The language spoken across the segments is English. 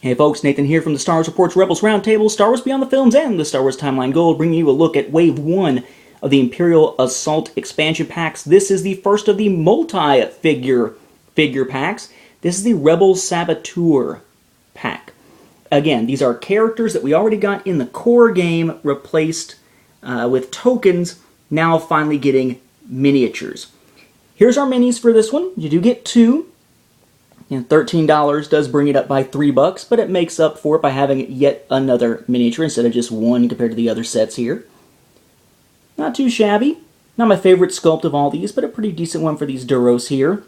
Hey folks, Nathan here from the Star Wars Reports Rebels Roundtable, Star Wars Beyond the Films, and the Star Wars Timeline Gold, bringing you a look at Wave 1 of the Imperial Assault expansion packs. This is the first of the multi-figure packs. This is the Rebel Saboteur pack. Again, these are characters that we already got in the core game, replaced with tokens, now finally getting miniatures. Here's our minis for this one. You do get two. And $13 does bring it up by $3, but it makes up for it by having yet another miniature instead of just one compared to the other sets here. Not too shabby. Not my favorite sculpt of all these, but a pretty decent one for these Duros here.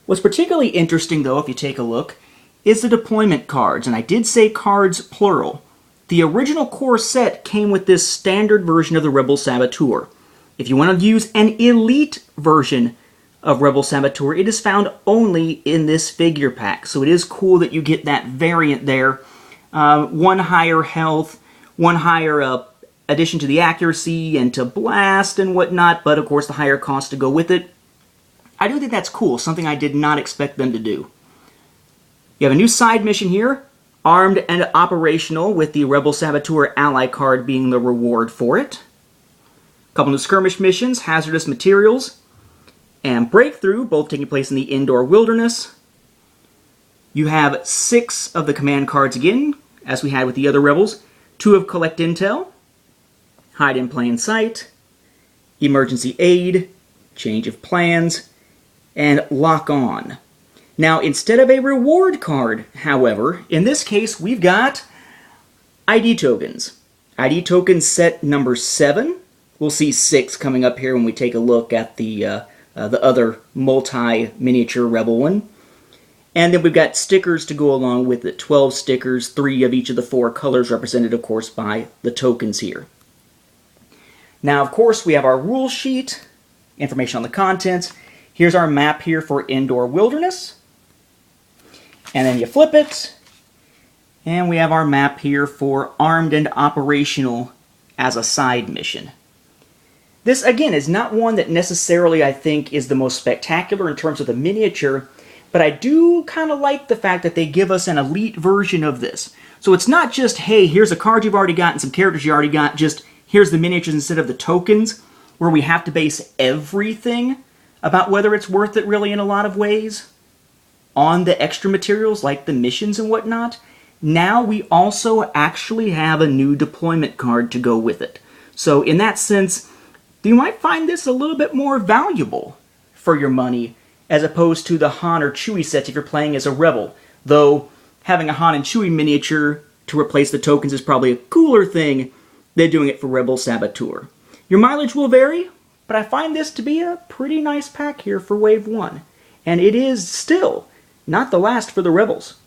What's particularly interesting, though, if you take a look, is the deployment cards. And I did say cards plural. The original core set came with this standard version of the Rebel Saboteur. If you want to use an elite version of Rebel Saboteur, it is found only in this figure pack. So it is cool that you get that variant there. One higher health, one higher addition to the accuracy and to blast and whatnot, but of course the higher cost to go with it. I do think that's cool, something I did not expect them to do. You have a new side mission here, armed and operational, with the Rebel Saboteur ally card being the reward for it. A couple new skirmish missions, hazardous materials, and Breakthrough, both taking place in the indoor wilderness. You have 6 of the command cards again, as we had with the other Rebels. 2 of Collect Intel, Hide in Plain Sight, Emergency Aid, Change of Plans, and Lock On. Now, instead of a reward card, however, in this case we've got ID tokens. ID token set number 7. We'll see 6 coming up here when we take a look at the other multi-miniature Rebel one. And then we've got stickers to go along with it. 12 stickers, 3 of each of the 4 colors represented, of course, by the tokens here. Now, of course, we have our rule sheet, information on the contents. Here's our map here for indoor wilderness. And then you flip it, and we have our map here for armed and operational as a side mission. This, again, is not one that necessarily I think is the most spectacular in terms of the miniature, but I do kind of like the fact that they give us an elite version of this. So it's not just, hey, here's a card you've already got and some characters you already got, just here's the miniatures instead of the tokens, where we have to base everything about whether it's worth it really in a lot of ways on the extra materials like the missions and whatnot. Now we also actually have a new deployment card to go with it. So in that sense, you might find this a little bit more valuable for your money as opposed to the Han or Chewie sets if you're playing as a Rebel. Though having a Han and Chewie miniature to replace the tokens is probably a cooler thing than doing it for Rebel Saboteur. Your mileage will vary, but I find this to be a pretty nice pack here for Wave 1. And it is still not the last for the Rebels.